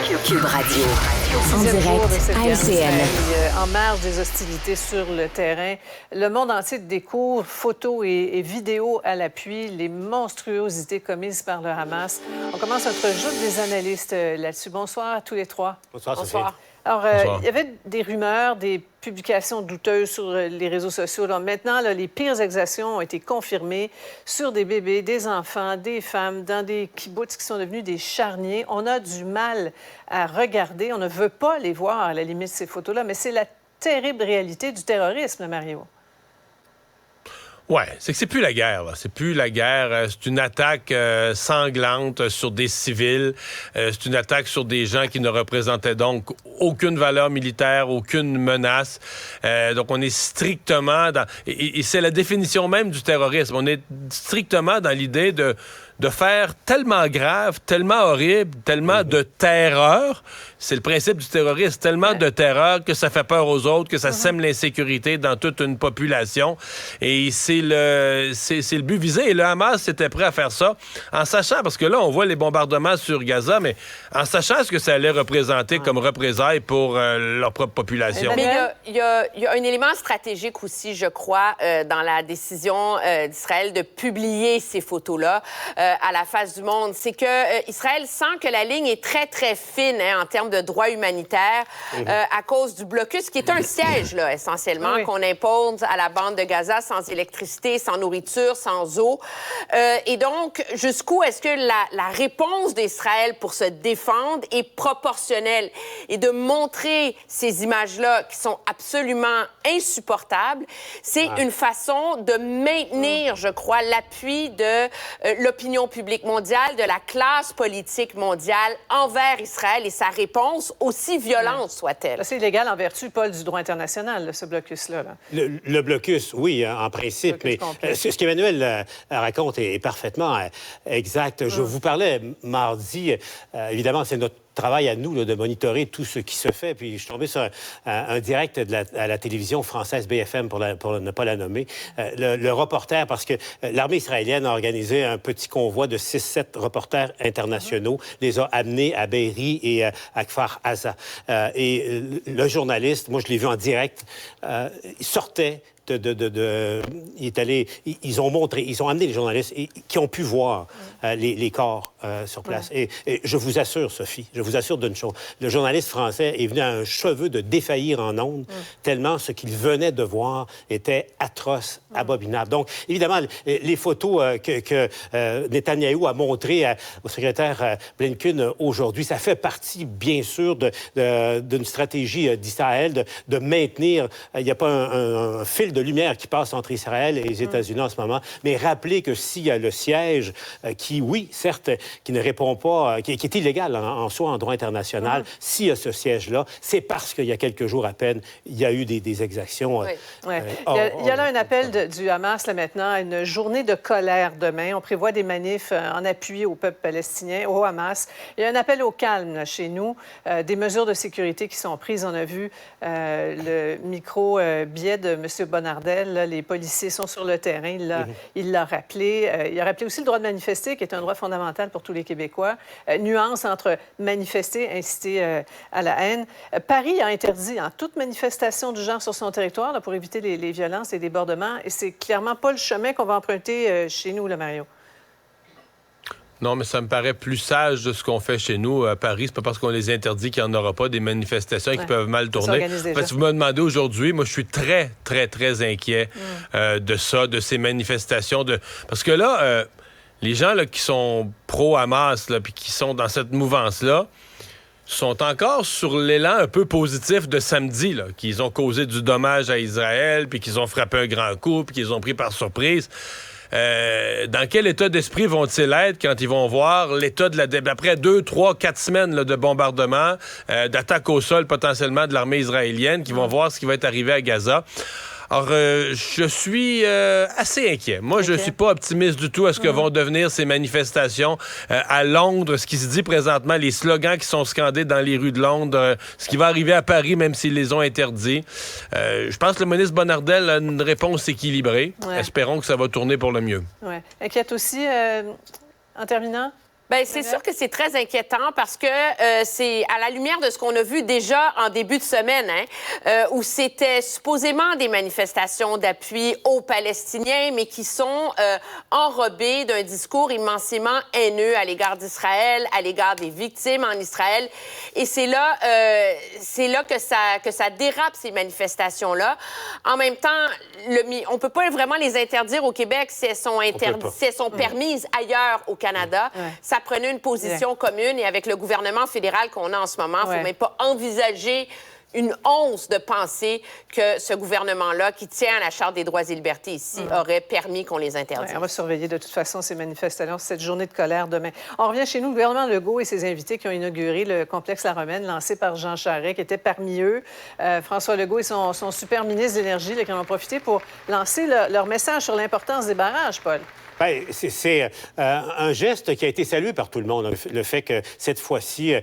Cube Radio. En direct à LCN. En marge des hostilités sur le terrain, le monde entier découvre, photos et vidéos à l'appui, les monstruosités commises par le Hamas. On commence notre joute des analystes là-dessus. Bonsoir à tous les trois. Bonsoir, Sophie. Alors, il y avait des rumeurs, des publications douteuses sur les réseaux sociaux. Donc, maintenant, là, les pires exactions ont été confirmées sur des bébés, des enfants, des femmes, dans des kibboutz qui sont devenus des charniers. On a du mal à regarder. On ne veut pas les voir, à la limite, ces photos-là. Mais c'est la terrible réalité du terrorisme, Mario. Ouais, c'est que c'est plus la guerre, là. C'est plus la guerre. C'est une attaque sanglante sur des civils. C'est une attaque sur des gens qui ne représentaient donc aucune valeur militaire, aucune menace. Donc, on est strictement dans... Et c'est la définition même du terrorisme. On est strictement dans l'idée de faire tellement grave, tellement horrible, tellement de terreur. C'est le principe du terrorisme, tellement de terreur que ça fait peur aux autres, que ça sème l'insécurité dans toute une population. Et c'est le but visé. Et le Hamas était prêt à faire ça en sachant, parce que là, on voit les bombardements sur Gaza, mais en sachant ce que ça allait représenter comme représailles pour leur propre population. Mais il y a un élément stratégique aussi, je crois, dans la décision d'Israël de publier ces photos-là à la face du monde. C'est que Israël sent que la ligne est très, très fine en termes de droits humanitaires à cause du blocus, qui est un siège, là, essentiellement, qu'on impose à la bande de Gaza sans électricité, sans nourriture, sans eau. Et donc, jusqu'où est-ce que la réponse d'Israël pour se défendre est proportionnelle? Et de montrer ces images-là qui sont absolument insupportables, c'est une façon de maintenir, je crois, l'appui de l'opinion publique mondiale, de la classe politique mondiale envers Israël et sa réponse, aussi violente soit-elle. C'est illégal en vertu, Paul, du droit international, ce blocus-là. Là. Le blocus, oui, en principe, mais ce qu'Emmanuel raconte est parfaitement exact. Je vous parlais mardi, évidemment, c'est notre travail à nous là, de monitorer tout ce qui se fait. Puis je suis tombé sur un direct à la télévision française BFM, pour ne pas la nommer. Le reporter, parce que l'armée israélienne a organisé un petit convoi de 6-7 reporters internationaux, les a amenés à Be'eri et à Kfar Aza. Et le journaliste, moi je l'ai vu en direct, il sortait ils ont amené les journalistes qui ont pu voir les corps sur place. Et je vous assure, Sophie, je vous assure d'une chose, le journaliste français est venu à un cheveu de défaillir en ondes, tellement ce qu'il venait de voir était atroce, abominable. Donc, évidemment, les photos que Netanyahou a montrées au secrétaire Blinken aujourd'hui, ça fait partie, bien sûr, d'une stratégie d'Israël de maintenir, il n'y a pas un fil de lumière qui passe entre Israël et les États-Unis en ce moment, mais rappelez que s'il y a le siège qui, oui, certes, qui ne répond pas, qui est illégal en soi en droit international, s'il y a ce siège-là, c'est parce qu'il y a quelques jours à peine, il y a eu des exactions. Il y a là un appel du Hamas, là, maintenant, à une journée de colère demain. On prévoit des manifs en appui au peuple palestinien, au Hamas. Il y a un appel au calme là, chez nous, des mesures de sécurité qui sont prises. On a vu le micro-biais de M. Bonardel. Là, les policiers sont sur le terrain. Il l'a rappelé. Il a rappelé aussi le droit de manifester, qui est un droit fondamental pour tous les Québécois. Nuance entre manifester, inciter à la haine. Paris a interdit toute manifestation du genre sur son territoire là, pour éviter les violences et débordements. Et c'est clairement pas le chemin qu'on va emprunter chez nous, là, Mario. Non, mais ça me paraît plus sage de ce qu'on fait chez nous à Paris. C'est pas parce qu'on les interdit qu'il n'y en aura pas des manifestations qui peuvent mal tourner. En fait, si vous me demandez aujourd'hui, moi, je suis très, très, très inquiet de ça, de ces manifestations. Parce que là, les gens là, qui sont pro-Hamas puis qui sont dans cette mouvance-là sont encore sur l'élan un peu positif de samedi, là, qu'ils ont causé du dommage à Israël, puis qu'ils ont frappé un grand coup, puis qu'ils ont pris par surprise. Dans quel état d'esprit vont-ils être quand ils vont voir l'état après 2, 3, 4 semaines là, de bombardement, d'attaque au sol potentiellement de l'armée israélienne, qui vont voir ce qui va être arrivé à Gaza. Alors, je suis assez inquiet. Moi, je ne suis pas optimiste du tout à ce que vont devenir ces manifestations à Londres, ce qui se dit présentement, les slogans qui sont scandés dans les rues de Londres, ce qui va arriver à Paris, même s'ils les ont interdits. Je pense que le ministre Bonardel a une réponse équilibrée. Espérons que ça va tourner pour le mieux. Inquiète aussi, en terminant, Bien, c'est sûr que c'est très inquiétant parce que c'est à la lumière de ce qu'on a vu déjà en début de semaine, où c'était supposément des manifestations d'appui aux Palestiniens, mais qui sont enrobées d'un discours immensément haineux à l'égard d'Israël, à l'égard des victimes en Israël. Et c'est là que ça dérape, ces manifestations-là. En même temps, on peut pas vraiment les interdire au Québec si elles sont permises ailleurs au Canada. Ça prenait une position commune et avec le gouvernement fédéral qu'on a en ce moment, il ne faut même pas envisager une once de penser que ce gouvernement-là, qui tient à la Charte des droits et libertés ici, aurait permis qu'on les interdise. On va surveiller de toute façon ces manifestations, cette journée de colère demain. On revient chez nous, le gouvernement Legault et ses invités qui ont inauguré le complexe La Romaine, lancé par Jean Charest, qui était parmi eux. François Legault et son super ministre de l'Énergie qui en ont profité pour lancer leur message sur l'importance des barrages, Paul. Bien, c'est un geste qui a été salué par tout le monde. Le fait que cette fois-ci,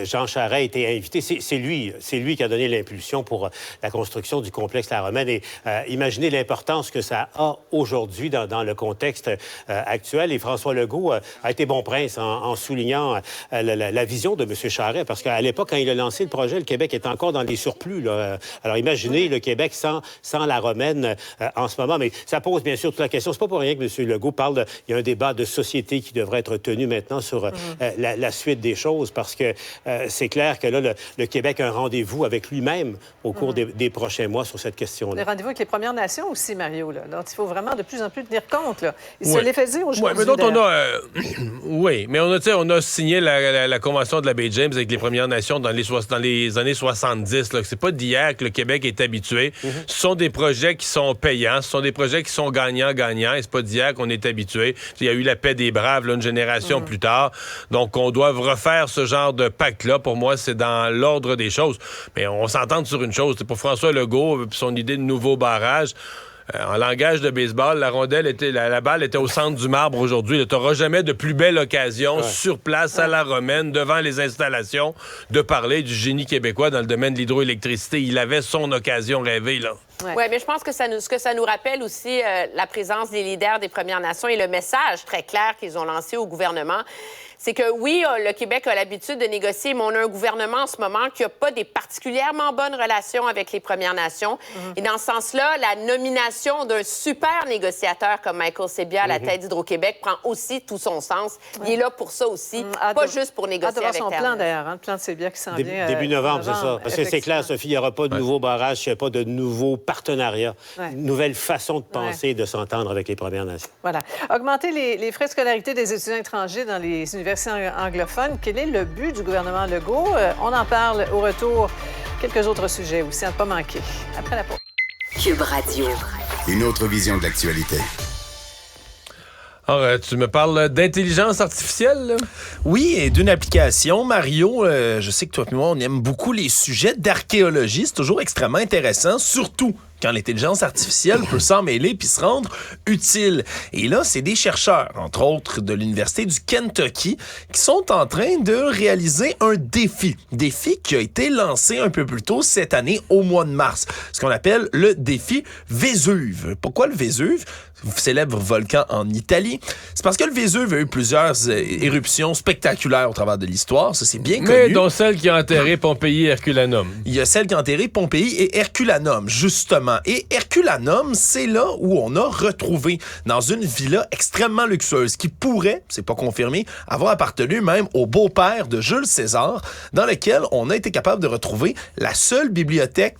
Jean Charest a été invité, c'est lui qui a donné l'impulsion pour la construction du complexe La Romaine. Et imaginez l'importance que ça a aujourd'hui dans le contexte actuel. Et François Legault a été bon prince en soulignant la vision de M. Charest. Parce qu'à l'époque, quand il a lancé le projet, le Québec était encore dans les surplus, là. Alors imaginez le Québec sans La Romaine en ce moment. Mais ça pose bien sûr toute la question. C'est pas pour rien que M. Legault il y a un débat de société qui devrait être tenu maintenant sur la suite des choses, parce que c'est clair que là, le Québec a un rendez-vous avec lui-même au cours des prochains mois sur cette question-là. Le rendez-vous avec les Premières Nations aussi, Mario, là. Donc, il faut vraiment de plus en plus tenir compte, là. Il se les fait dire aujourd'hui. Oui, mais on a signé la Convention de la baie James avec les Premières Nations dans les années 70. Là. C'est pas d'hier que le Québec est habitué. Ce sont des projets qui sont payants, ce sont des projets qui sont gagnants-gagnants, et c'est pas d'hier qu'on est habitué. Il y a eu la paix des braves, là, une génération plus tard. Donc, on doit refaire ce genre de pacte-là. Pour moi, c'est dans l'ordre des choses. Mais on s'entend sur une chose. Pour François Legault, son idée de nouveau barrage, en langage de baseball, la balle était au centre du marbre aujourd'hui. Tu n'auras jamais de plus belle occasion sur place à La Romaine, devant les installations, de parler du génie québécois dans le domaine de l'hydroélectricité. Il avait son occasion rêvée, là. Oui, mais je pense que ce que ça nous rappelle aussi, la présence des leaders des Premières Nations et le message très clair qu'ils ont lancé au gouvernement, c'est que oui, le Québec a l'habitude de négocier, mais on a un gouvernement en ce moment qui n'a pas des particulièrement bonnes relations avec les Premières Nations. Et dans ce sens-là, la nomination d'un super négociateur comme Michael Sebia à la tête d'Hydro-Québec prend aussi tout son sens. Il est là pour ça aussi, pas juste pour négocier avec son Terre. plan, d'ailleurs, le plan de Sebia qui s'en vient. Début novembre, c'est ça. Parce que c'est clair, Sophie, il n'y aura pas de nouveau barrage, il n'y a pas de nouveau partenariat, une nouvelle façon de penser et de s'entendre avec les Premières Nations. Voilà. Augmenter les frais de scolarité des étudiants étrangers dans les universités anglophones, quel est le but du gouvernement Legault? On en parle au retour. Quelques autres sujets aussi à ne pas manquer. Après la pause. Cube Radio. Une autre vision de l'actualité. Alors, tu me parles d'intelligence artificielle, là? Oui, et d'une application. Mario, je sais que toi et moi, on aime beaucoup les sujets d'archéologie. C'est toujours extrêmement intéressant, surtout quand l'intelligence artificielle peut s'en mêler puis se rendre utile. Et là, c'est des chercheurs, entre autres de l'Université du Kentucky, qui sont en train de réaliser un défi. Défi qui a été lancé un peu plus tôt cette année, au mois de mars. Ce qu'on appelle le défi Vésuve. Pourquoi le Vésuve? Célèbre volcan en Italie. C'est parce que le Vésuve a eu plusieurs éruptions spectaculaires au travers de l'histoire. Ça, c'est bien connu. Mais dont celle qui a enterré Pompéi et Herculanum. Il y a celle qui a enterré Pompéi et Herculanum, justement. Et Herculanum, c'est là où on a retrouvé, dans une villa extrêmement luxueuse, qui pourrait, c'est pas confirmé, avoir appartenu même au beau-père de Jules César, dans lequel on a été capable de retrouver la seule bibliothèque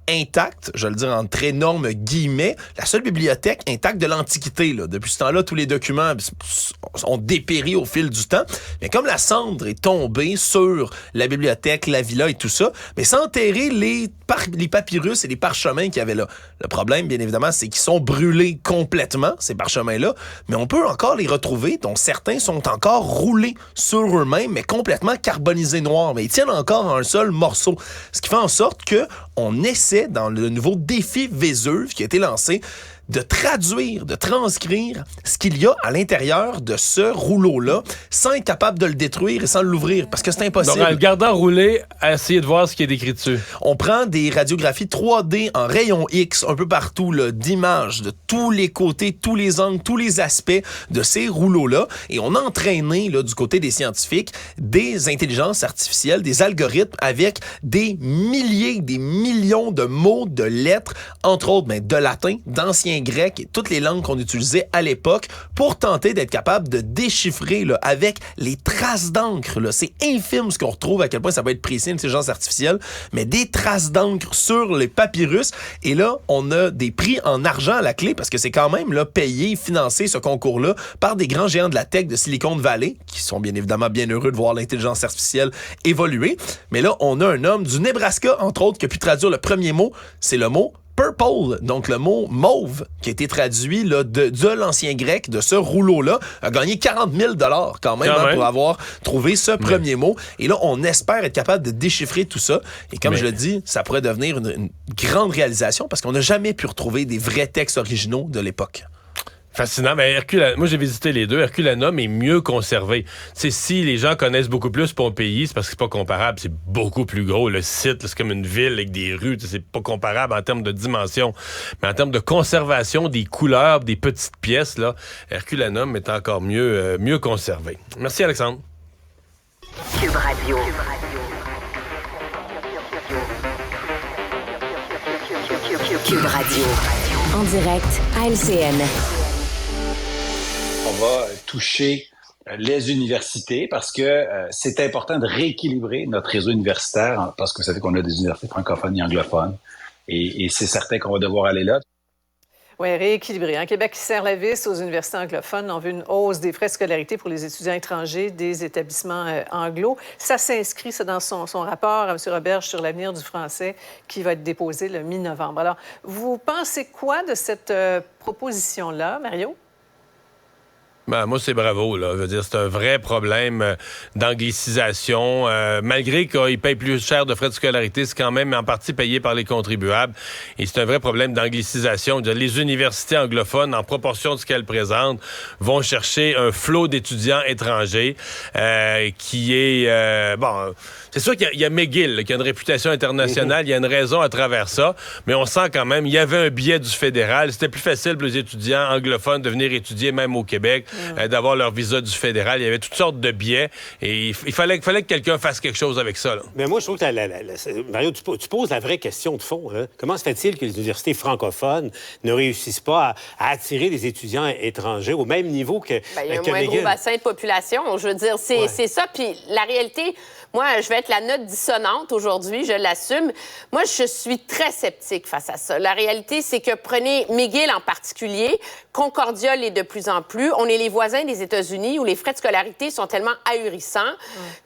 intacte, je vais le dire en très énormes guillemets, la seule bibliothèque intacte de l'Antiquité. Là. Depuis ce temps-là, tous les documents ont dépéri au fil du temps. Mais comme la cendre est tombée sur la bibliothèque, la villa et tout ça, mais sans enterrer les papyrus et les parchemins qu'il y avait là. Le problème, bien évidemment, c'est qu'ils sont brûlés complètement, ces parchemins-là, mais on peut encore les retrouver, dont certains sont encore roulés sur eux-mêmes, mais complètement carbonisés noirs. Mais ils tiennent encore un seul morceau. Ce qui fait en sorte que on essaie, dans le nouveau défi Vésuve qui a été lancé, de traduire, de transcrire ce qu'il y a à l'intérieur de ce rouleau-là sans être capable de le détruire et sans l'ouvrir, parce que c'est impossible. Donc, en le gardant roulé, à essayer de voir ce qui est décrit dessus. On prend des radiographies 3D en rayon X un peu partout, là, d'images de tous les côtés, tous les angles, tous les aspects de ces rouleaux-là, et on a entraîné là, du côté des scientifiques des intelligences artificielles, des algorithmes avec des milliers, des millions de mots, de lettres, entre autres de latin, d'ancien grec et toutes les langues qu'on utilisait à l'époque pour tenter d'être capable de déchiffrer là, avec les traces d'encre. Là. C'est infime ce qu'on retrouve, à quel point ça va être précis, l'intelligence artificielle, mais des traces d'encre sur les papyrus. Et là, on a des prix en argent à la clé parce que c'est quand même là, payé, financé ce concours-là par des grands géants de la tech de Silicon Valley qui sont bien évidemment bien heureux de voir l'intelligence artificielle évoluer. Mais là, on a un homme du Nebraska, entre autres, qui a pu traduire le premier mot. C'est le mot purple, donc le mot mauve, qui a été traduit là, de l'ancien grec, de ce rouleau-là, a gagné 40 000 $ quand même pour avoir trouvé ce premier mot. Et là, on espère être capable de déchiffrer tout ça. Et comme je le dis, ça pourrait devenir une grande réalisation parce qu'on n'a jamais pu retrouver des vrais textes originaux de l'époque. Fascinant. Mais moi, j'ai visité les deux. Herculanum est mieux conservé. C'est si les gens connaissent beaucoup plus Pompéi, c'est parce que c'est pas comparable. C'est beaucoup plus gros. Le site, là, c'est comme une ville avec des rues. C'est pas comparable en termes de dimension. Mais en termes de conservation des couleurs, des petites pièces, là, Herculanum est encore mieux conservé. Merci, Alexandre. Cube Radio. Cube Radio. En direct à LCN. On va toucher les universités parce que c'est important de rééquilibrer notre réseau universitaire parce que vous savez qu'on a des universités francophones et anglophones et c'est certain qu'on va devoir aller là. Oui, rééquilibré. Un Québec qui serre la vis aux universités anglophones. On veut une hausse des frais de scolarité pour les étudiants étrangers des établissements anglo. Ça s'inscrit, c'est dans son rapport à M. Roberge sur l'avenir du français qui va être déposé le mi-novembre. Alors, vous pensez quoi de cette proposition-là, Mario? Ben, moi, c'est bravo, là. Je veux dire, c'est un vrai problème d'anglicisation. Malgré qu'ils payent plus cher de frais de scolarité, c'est quand même en partie payé par les contribuables. Et c'est un vrai problème d'anglicisation. Les universités anglophones, en proportion de ce qu'elles présentent, vont chercher un flot d'étudiants étrangers qui est... c'est sûr qu'il y a McGill, là, qui a une réputation internationale. Il y a une raison à travers ça. Mais on sent quand même, il y avait un biais du fédéral. C'était plus facile pour les étudiants anglophones de venir étudier même au Québec. D'avoir leur visa du fédéral. Il y avait toutes sortes de biais et il fallait que quelqu'un fasse quelque chose avec ça. Là. Mais moi, je trouve que, Mario, tu poses la vraie question de fond. Hein? Comment se fait-il que les universités francophones ne réussissent pas à attirer des étudiants étrangers au même niveau que il y a un moins gros bassin de population. Je veux dire, c'est ça. Puis la réalité... Moi, je vais être la note dissonante aujourd'hui, je l'assume. Moi, je suis très sceptique face à ça. La réalité, c'est que prenez McGill en particulier, Concordia l'est de plus en plus. On est les voisins des États-Unis où les frais de scolarité sont tellement ahurissants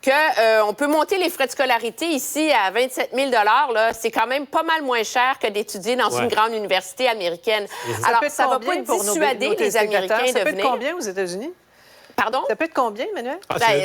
que on peut monter les frais de scolarité ici à 27 000 $. C'est quand même pas mal moins cher que d'étudier dans une grande université américaine. Alors, ça va pas dissuader les Américains de venir. Ça peut être combien aux États-Unis? Pardon? Ça peut être combien, Emmanuel?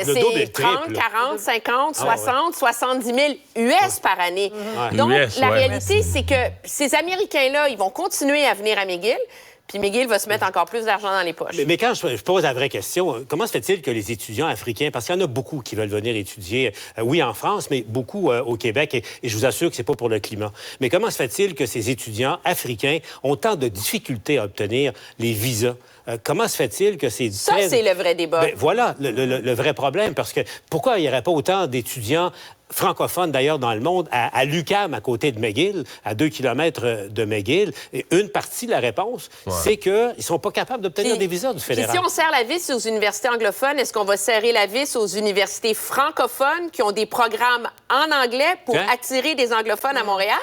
C'est 30, 40, 50, 60, 70 000 US par année. Donc, la réalité, c'est que ces Américains-là, ils vont continuer à venir à McGill, puis McGill va se mettre encore plus d'argent dans les poches. Mais quand je pose la vraie question, comment se fait-il que les étudiants africains, parce qu'il y en a beaucoup qui veulent venir étudier, oui, en France, mais beaucoup au Québec, et je vous assure que c'est pas pour le climat, mais comment se fait-il que ces étudiants africains ont tant de difficultés à obtenir les visas? Comment se fait-il que c'est... Ça, c'est le vrai débat. Ben, voilà le vrai problème, parce que pourquoi il n'y aurait pas autant d'étudiants francophones, d'ailleurs, dans le monde, à l'UQAM, à côté de McGill, à 2 kilomètres de McGill? Et une partie de la réponse, c'est qu'ils ne sont pas capables d'obtenir des visas du fédéral. Si on serre la vis aux universités anglophones, est-ce qu'on va serrer la vis aux universités francophones qui ont des programmes en anglais pour attirer des anglophones à Montréal?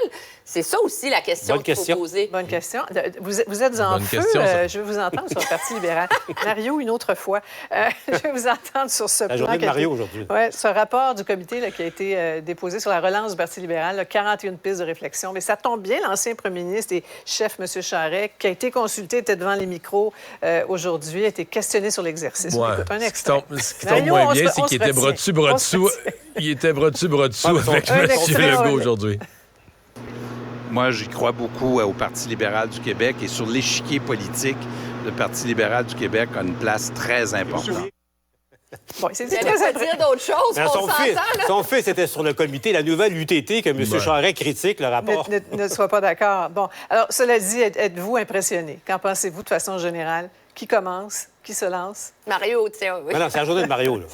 C'est ça aussi la question qu'il faut poser. Bonne question. Vous êtes en feu. Je vais vous entendre sur le Parti libéral. Mario, une autre fois. Je vais vous entendre sur ce plan. La journée de Mario aujourd'hui. Oui, ce rapport du comité là, qui a été déposé sur la relance du Parti libéral, là, 41 pistes de réflexion. Mais ça tombe bien, l'ancien premier ministre et chef, M. Charest, qui a été consulté, était devant les micros aujourd'hui, a été questionné sur l'exercice. Ouais. Un extrait. Ce qui tombe moins bien, c'est qu'il était bras dessus. Il était bras dessus avec M. Legault aujourd'hui. moi, j'y crois beaucoup au Parti libéral du Québec et sur l'échiquier politique, le Parti libéral du Québec a une place très importante. Bon, c'est Tu pas dire d'autres choses, on s'entend, là. Son fils était sur le comité, la nouvelle UTT, que M. Charest critique, le rapport. Ne sois pas d'accord. Bon, alors, cela dit, êtes-vous impressionné? Qu'en pensez-vous de façon générale? Qui commence? Qui se lance? Mario, tiens, oui. Non, c'est la journée de Mario, là.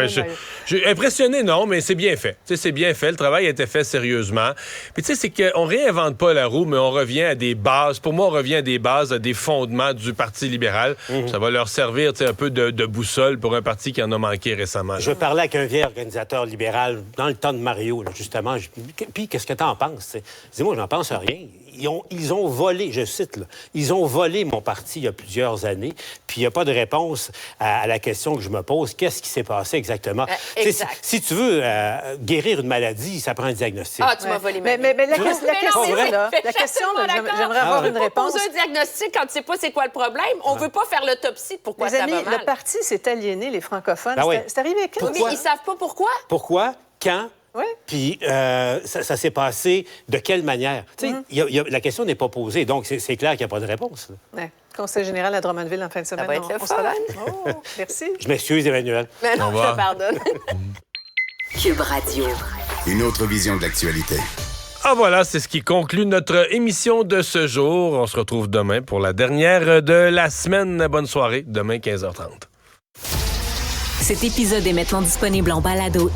Je suis impressionné, non, mais c'est bien fait. Tu sais, c'est bien fait. Le travail a été fait sérieusement. Puis tu sais, c'est qu'on réinvente pas la roue, mais on revient à des bases. Pour moi, on revient à des bases, à des fondements du Parti libéral. Ça va leur servir, tu sais, un peu de boussole pour un parti qui en a manqué récemment. Là. Je parlais avec un vieil organisateur libéral dans le temps de Mario, là, justement. Puis, qu'est-ce que t'en penses? Dis-moi, j'en pense à rien. Ils ont volé, je cite, là, ils ont volé mon parti il y a plusieurs années, puis il n'y a pas de réponse à la question que je me pose. Qu'est-ce qui s'est passé exactement? Exact. Si tu veux guérir une maladie, ça prend un diagnostic. Ah, tu m'as volé ma vie. Mais la question, j'aimerais avoir une réponse. On peut poser un diagnostic quand tu sais pas c'est quoi le problème. On veut pas faire l'autopsie de pourquoi les ça amis, va mal. le parti s'est aliéné, les francophones. Ben oui. C'est arrivé quand? Mais ils savent pas pourquoi. Pourquoi? Quand? Oui. Puis ça s'est passé de quelle manière? Tu sais, la question n'est pas posée, donc c'est clair qu'il n'y a pas de réponse. Ouais. Conseil général à Drummondville en fin de semaine. Ça va être le on fun. sera là. Oh, merci. Je m'excuse, Emmanuel. Mais non, je te pardonne. Cube Radio. Une autre vision de l'actualité. Ah voilà, c'est ce qui conclut notre émission de ce jour. On se retrouve demain pour la dernière de la semaine. Bonne soirée, demain 15h30. Cet épisode est maintenant disponible en balado